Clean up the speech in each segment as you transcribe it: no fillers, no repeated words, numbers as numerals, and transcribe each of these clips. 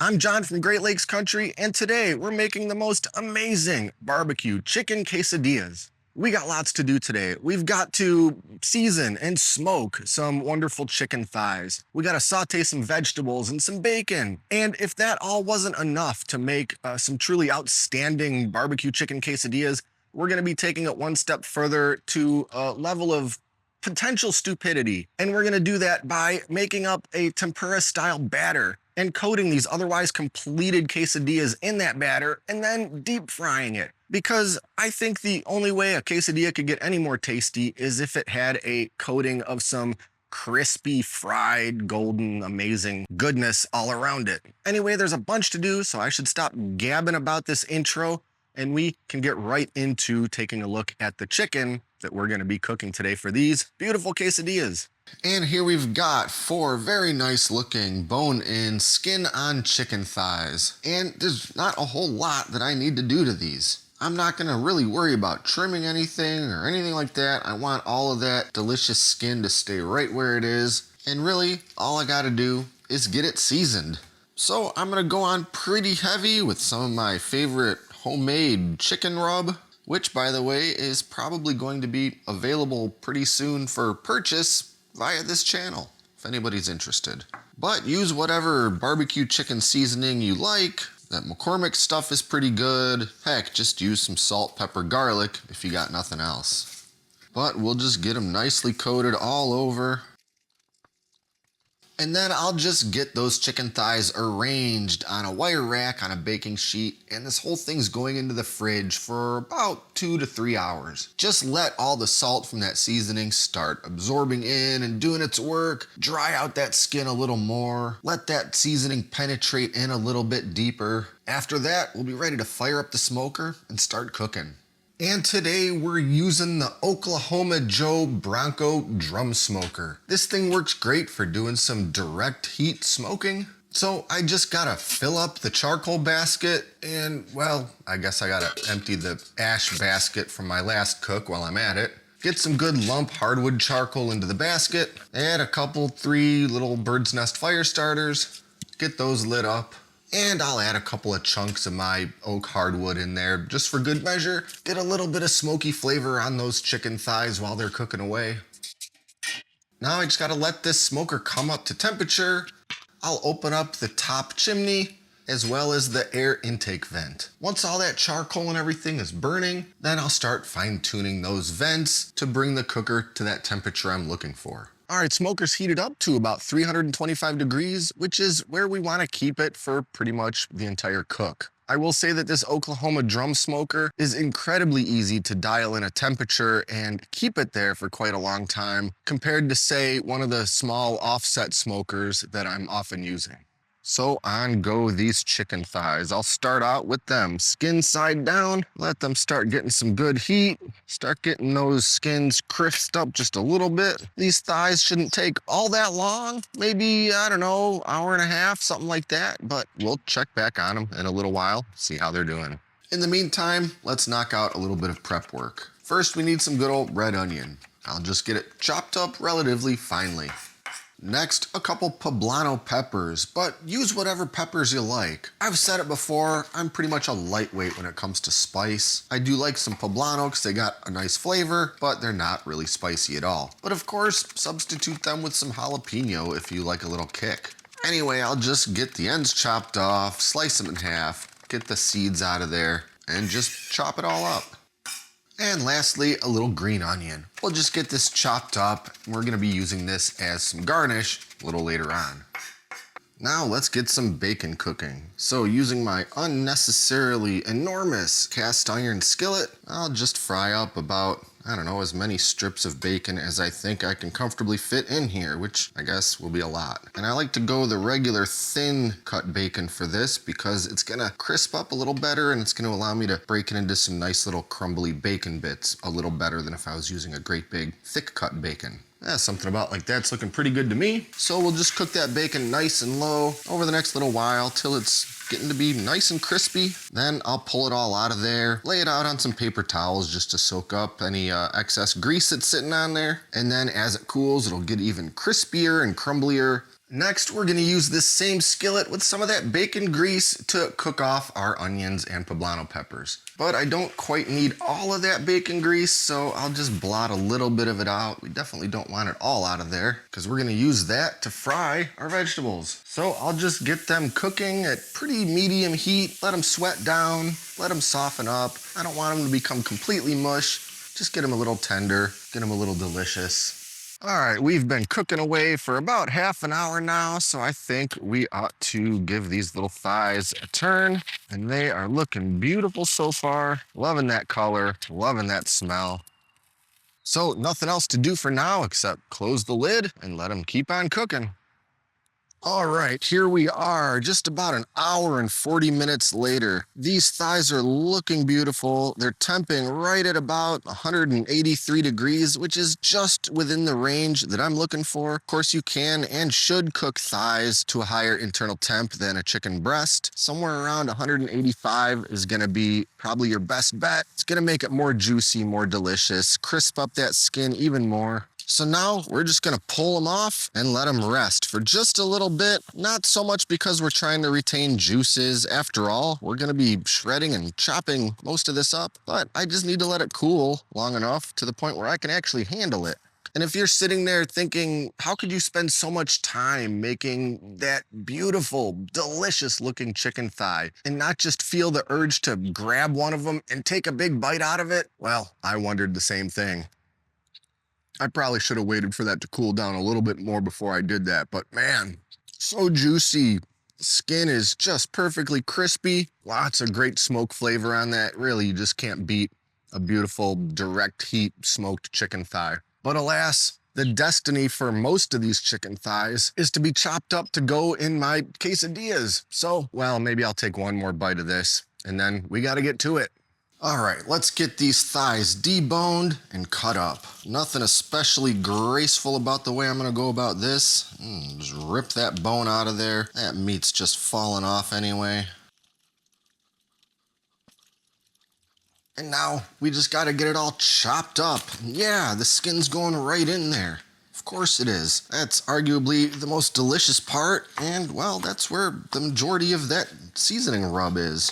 I'm John from Great Lakes Country, and today we're making the most amazing barbecue chicken quesadillas. We got lots to do today. We've got to season and smoke some wonderful chicken thighs. We got to saute some vegetables and some bacon. And if that all wasn't enough to make some truly outstanding barbecue chicken quesadillas, we're going to be taking it one step further to a level of potential stupidity. And we're going to do that by making up a tempura style batter and coating these otherwise completed quesadillas in that batter and then deep frying it. Because I think the only way a quesadilla could get any more tasty is if it had a coating of some crispy, fried, golden, amazing goodness all around it. Anyway, there's a bunch to do, so I should stop gabbing about this intro and we can get right into taking a look at the chicken that we're going to be cooking today for these beautiful quesadillas. And here we've got 4 very nice looking bone-in, skin-on chicken thighs. And there's not a whole lot that I need to do to these. I'm not gonna really worry about trimming anything or anything like that. I want all of that delicious skin to stay right where it is. And really, all I gotta do is get it seasoned. So I'm gonna go on pretty heavy with some of my favorite homemade chicken rub, which by the way is probably going to be available pretty soon for purchase via this channel, if anybody's interested. But use whatever barbecue chicken seasoning you like. That McCormick stuff is pretty good. Heck, just use some salt, pepper, garlic if you got nothing else. But we'll just get them nicely coated all over. And then I'll just get those chicken thighs arranged on a wire rack on a baking sheet, and this whole thing's going into the fridge for about 2 to 3 hours. Just let all the salt from that seasoning start absorbing in and doing its work. Dry out that skin a little more. Let that seasoning penetrate in a little bit deeper. After that, we'll be ready to fire up the smoker and start cooking. And today we're using the Oklahoma Joe Bronco drum smoker. This thing works great for doing some direct heat smoking. So I just gotta fill up the charcoal basket and, well, I guess I gotta empty the ash basket from my last cook while I'm at it. Get some good lump hardwood charcoal into the basket. Add a couple, 3 little bird's nest fire starters. Get those lit up. And I'll add a couple of chunks of my oak hardwood in there just for good measure. Get a little bit of smoky flavor on those chicken thighs while they're cooking away. Now I just gotta let this smoker come up to temperature. I'll open up the top chimney as well as the air intake vent. Once all that charcoal and everything is burning, then I'll start fine-tuning those vents to bring the cooker to that temperature I'm looking for. All right, smoker's heated up to about 325 degrees, which is where we want to keep it for pretty much the entire cook. I will say that this Oklahoma drum smoker is incredibly easy to dial in a temperature and keep it there for quite a long time compared to, say, one of the small offset smokers that I'm often using. So on go these chicken thighs. I'll start out with them skin side down, let them start getting some good heat, start getting those skins crisped up just a little bit. These thighs shouldn't take all that long, maybe, I don't know, hour and a half, something like that, but we'll check back on them in a little while, see how they're doing. In the meantime, let's knock out a little bit of prep work. First, we need some good old red onion. I'll just get it chopped up relatively finely. Next, a couple poblano peppers, but use whatever peppers you like. I've said it before, I'm pretty much a lightweight when it comes to spice. I do like some poblano because they got a nice flavor, but they're not really spicy at all. But of course, substitute them with some jalapeno if you like a little kick. Anyway, I'll just get the ends chopped off, slice them in half, get the seeds out of there, and just chop it all up. And lastly, a little green onion. We'll just get this chopped up. We're gonna be using this as some garnish a little later on. Now let's get some bacon cooking. So using my unnecessarily enormous cast iron skillet, I'll just fry up about, I don't know, as many strips of bacon as I think I can comfortably fit in here, which I guess will be a lot. And I like to go the regular thin cut bacon for this because it's gonna crisp up a little better and it's gonna allow me to break it into some nice little crumbly bacon bits a little better than if I was using a great big thick cut bacon. Yeah, something about like that's looking pretty good to me. So we'll just cook that bacon nice and low over the next little while till it's getting to be nice and crispy. Then I'll pull it all out of there, lay it out on some paper towels just to soak up any excess grease that's sitting on there. And then as it cools, it'll get even crispier and crumblier. Next, we're gonna use this same skillet with some of that bacon grease to cook off our onions and poblano peppers. But I don't quite need all of that bacon grease, so I'll just blot a little bit of it out. We definitely don't want it all out of there because we're gonna use that to fry our vegetables. So I'll just get them cooking at pretty medium heat, let them sweat down, let them soften up. I don't want them to become completely mush. Just get them a little tender, get them a little delicious. All right, we've been cooking away for about half an hour now, so I think we ought to give these little thighs a turn. And they are looking beautiful so far. Loving that color, loving that smell. So nothing else to do for now except close the lid and let them keep on cooking. All right, here we are, just about an hour and 40 minutes later. These thighs are looking beautiful. They're temping right at about 183 degrees, which is just within the range that I'm looking for. Of course, you can and should cook thighs to a higher internal temp than a chicken breast. Somewhere around 185 is gonna be probably your best bet. It's gonna make it more juicy, more delicious, crisp up that skin even more. So now we're just gonna pull them off and let them rest for just a little bit. Not so much because we're trying to retain juices. After all, we're gonna be shredding and chopping most of this up, but I just need to let it cool long enough to the point where I can actually handle it. And if you're sitting there thinking, how could you spend so much time making that beautiful, delicious looking chicken thigh and not just feel the urge to grab one of them and take a big bite out of it? Well, I wondered the same thing. I probably should have waited for that to cool down a little bit more before I did that, but man, so juicy. The skin is just perfectly crispy. Lots of great smoke flavor on that. Really, you just can't beat a beautiful direct heat smoked chicken thigh. But alas, the destiny for most of these chicken thighs is to be chopped up to go in my quesadillas. So, well, maybe I'll take one more bite of this and then we got to get to it. All right, let's get these thighs deboned and cut up. Nothing especially graceful about the way I'm gonna go about this. Just rip that bone out of there. That meat's just falling off anyway. And now we just gotta get it all chopped up. Yeah, the skin's going right in there. Of course it is. That's arguably the most delicious part, and well, that's where the majority of that seasoning rub is.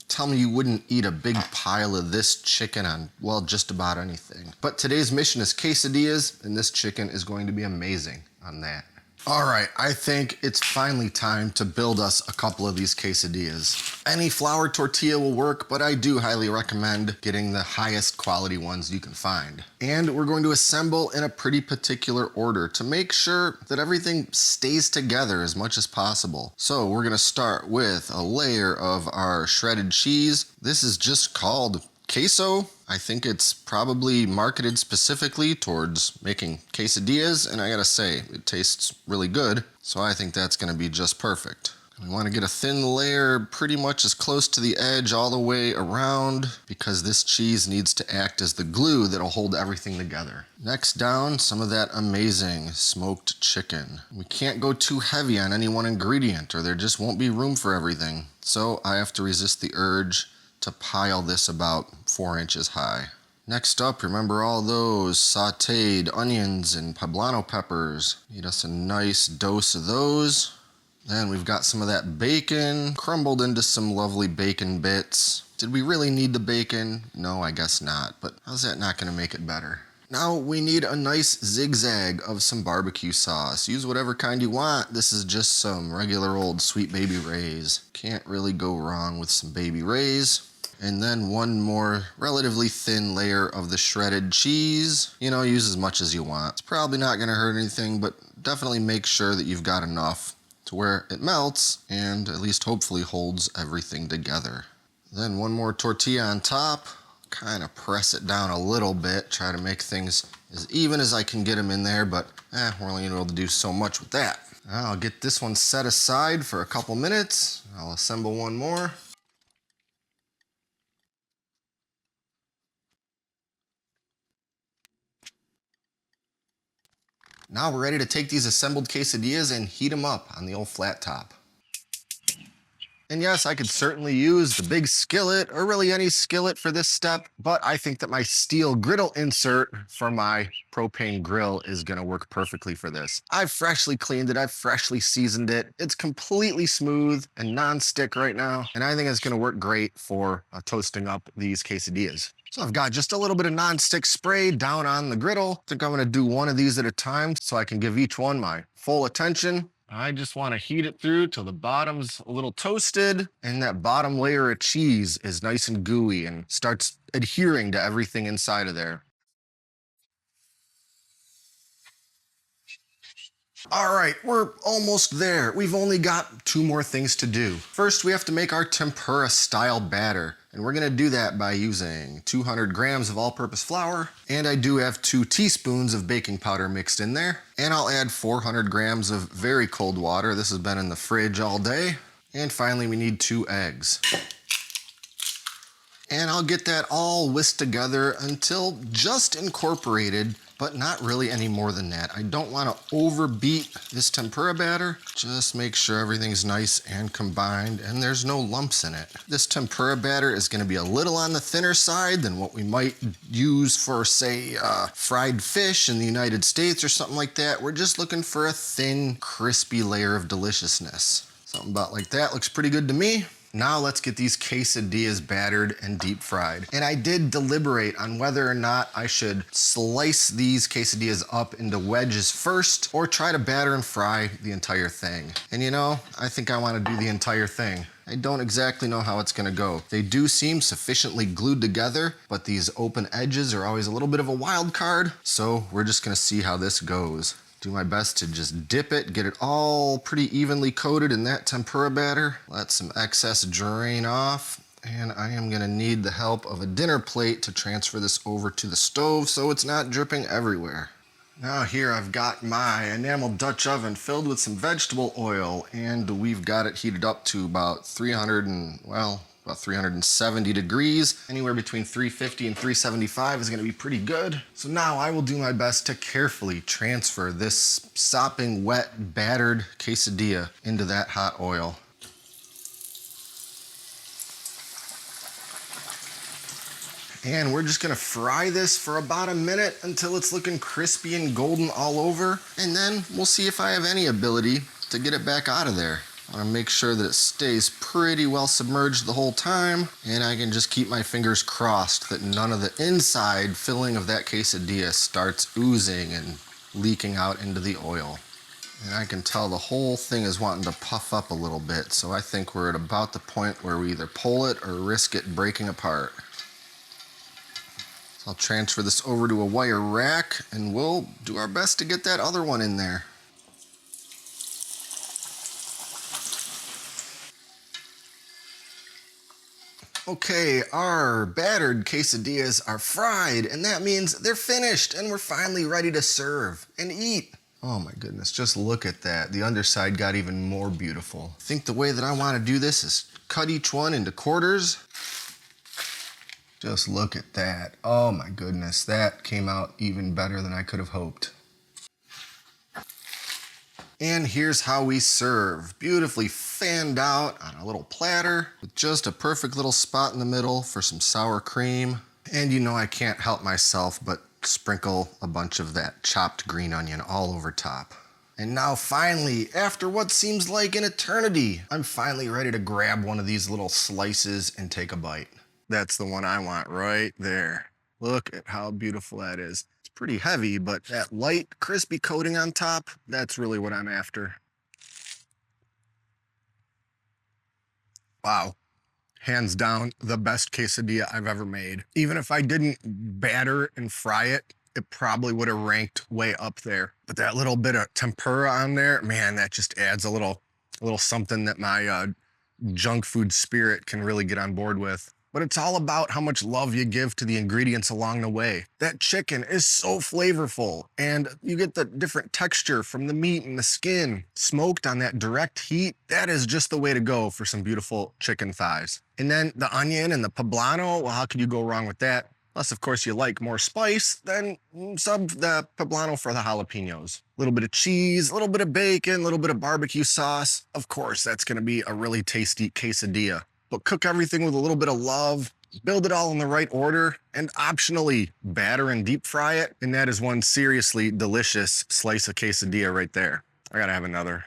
Tell me you wouldn't eat a big pile of this chicken on, well, just about anything. But today's mission is quesadillas, and this chicken is going to be amazing on that. All right, I think it's finally time to build us a couple of these quesadillas. Any flour tortilla will work, but I do highly recommend getting the highest quality ones you can find. And we're going to assemble in a pretty particular order to make sure that everything stays together as much as possible. So we're gonna start with a layer of our shredded cheese. This is just called queso. I think it's probably marketed specifically towards making quesadillas, and I gotta say, it tastes really good, so I think that's gonna be just perfect. We wanna get a thin layer pretty much as close to the edge all the way around because this cheese needs to act as the glue that'll hold everything together. Next down, some of that amazing smoked chicken. We can't go too heavy on any one ingredient or there just won't be room for everything. So I have to resist the urge to pile this about 4 inches high. Next up, remember all those sauteed onions and poblano peppers. Need us a nice dose of those. Then we've got some of that bacon crumbled into some lovely bacon bits. Did we really need the bacon? No, I guess not, but how's that not gonna make it better? Now we need a nice zigzag of some barbecue sauce. Use whatever kind you want. This is just some regular old Sweet Baby Ray's. Can't really go wrong with some Baby Ray's. And then one more relatively thin layer of the shredded cheese. You know, use as much as you want. It's probably not gonna hurt anything, but definitely make sure that you've got enough to where it melts and at least hopefully holds everything together. Then one more tortilla on top. Kind of press it down a little bit, try to make things as even as I can get them in there, but we're only able to do so much with that. I'll get this one set aside for a couple minutes. I'll assemble one more. Now we're ready to take these assembled quesadillas and heat them up on the old flat top. And yes, I could certainly use the big skillet or really any skillet for this step, but I think that my steel griddle insert for my propane grill is gonna work perfectly for this. I've freshly cleaned it, I've freshly seasoned it. It's completely smooth and non-stick right now, and I think it's gonna work great for toasting up these quesadillas. So I've got just a little bit of non-stick spray down on the griddle. I think I'm gonna do one of these at a time so I can give each one my full attention. I just want to heat it through till the bottom's a little toasted and that bottom layer of cheese is nice and gooey and starts adhering to everything inside of there. All right, we're almost there. We've only got 2 more things to do. First, we have to make our tempura style batter. And we're gonna do that by using 200 grams of all-purpose flour. And I do have 2 teaspoons of baking powder mixed in there. And I'll add 400 grams of very cold water. This has been in the fridge all day. And finally, we need 2 eggs. And I'll get that all whisked together until just incorporated, but not really any more than that. I don't want to overbeat this tempura batter. Just make sure everything's nice and combined and there's no lumps in it. This tempura batter is going to be a little on the thinner side than what we might use for, say, fried fish in the United States or something like that. We're just looking for a thin, crispy layer of deliciousness. Something about like that looks pretty good to me. Now let's get these quesadillas battered and deep fried. And I did deliberate on whether or not I should slice these quesadillas up into wedges first or try to batter and fry the entire thing. And you know, I think I want to do the entire thing. I don't exactly know how it's gonna go. They do seem sufficiently glued together, but these open edges are always a little bit of a wild card. So we're just gonna see how this goes. Do my best to just dip it, get it all pretty evenly coated in that tempura batter. Let some excess drain off. And I am gonna need the help of a dinner plate to transfer this over to the stove so it's not dripping everywhere. Now here I've got my enamel Dutch oven filled with some vegetable oil, and we've got it heated up to about 370 degrees. Anywhere between 350 and 375 is gonna be pretty good. So now I will do my best to carefully transfer this sopping wet battered quesadilla into that hot oil. And we're just gonna fry this for about a minute until it's looking crispy and golden all over. And then we'll see if I have any ability to get it back out of there. I wanna make sure that it stays pretty well submerged the whole time. And I can just keep my fingers crossed that none of the inside filling of that quesadilla starts oozing and leaking out into the oil. And I can tell the whole thing is wanting to puff up a little bit. So I think we're at about the point where we either pull it or risk it breaking apart. I'll transfer this over to a wire rack and we'll do our best to get that other one in there. Okay, our battered quesadillas are fried, and that means they're finished and we're finally ready to serve and eat. Oh my goodness, just look at that. The underside got even more beautiful. I think the way that I want to do this is cut each one into quarters. Just look at that. Oh my goodness, that came out even better than I could have hoped. And here's how we serve. Beautifully fanned out on a little platter with just a perfect little spot in the middle for some sour cream. And you know I can't help myself but sprinkle a bunch of that chopped green onion all over top. And now finally, after what seems like an eternity, I'm finally ready to grab one of these little slices and take a bite. That's the one I want right there. Look at how beautiful that is. It's pretty heavy, but that light, crispy coating on top, that's really what I'm after. Wow. Hands down, the best quesadilla I've ever made. Even if I didn't batter and fry it, it probably would have ranked way up there. But that little bit of tempura on there, man, that just adds a little something that my junk food spirit can really get on board with. But it's all about how much love you give to the ingredients along the way. That chicken is so flavorful, and you get the different texture from the meat and the skin. Smoked on that direct heat, that is just the way to go for some beautiful chicken thighs. And then the onion and the poblano, well, how could you go wrong with that? Unless, of course, you like more spice, then sub the poblano for the jalapenos. A little bit of cheese, a little bit of bacon, a little bit of barbecue sauce. Of course, that's going to be a really tasty quesadilla. But cook everything with a little bit of love, build it all in the right order, and optionally batter and deep fry it. And that is one seriously delicious slice of quesadilla right there. I gotta have another.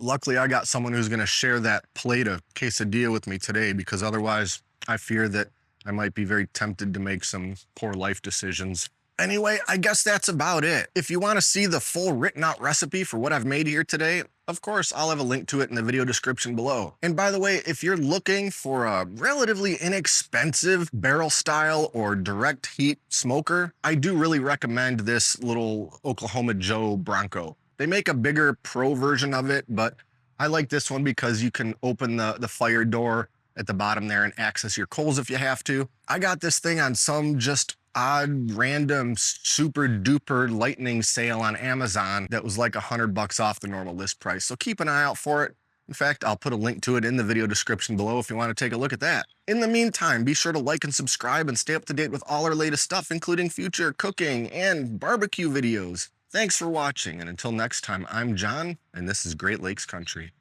Luckily, I got someone who's going to share that plate of quesadilla with me today, because otherwise I fear that I might be very tempted to make some poor life decisions. Anyway, I guess that's about it. If you want to see the full written out recipe for what I've made here today, of course, I'll have a link to it in the video description below. And by the way, if you're looking for a relatively inexpensive barrel style or direct heat smoker, I do really recommend this little Oklahoma Joe Bronco. They make a bigger pro version of it, but I like this one because you can open the fire door at the bottom there and access your coals if you have to. I got this thing on some just odd, random, super duper lightning sale on Amazon that was like $100 off the normal list price. So keep an eye out for it. In fact, I'll put a link to it in the video description below if you want to take a look at that. In the meantime, be sure to like and subscribe and stay up to date with all our latest stuff, including future cooking and barbecue videos. Thanks for watching, and until next time, I'm John, and this is Great Lakes Country.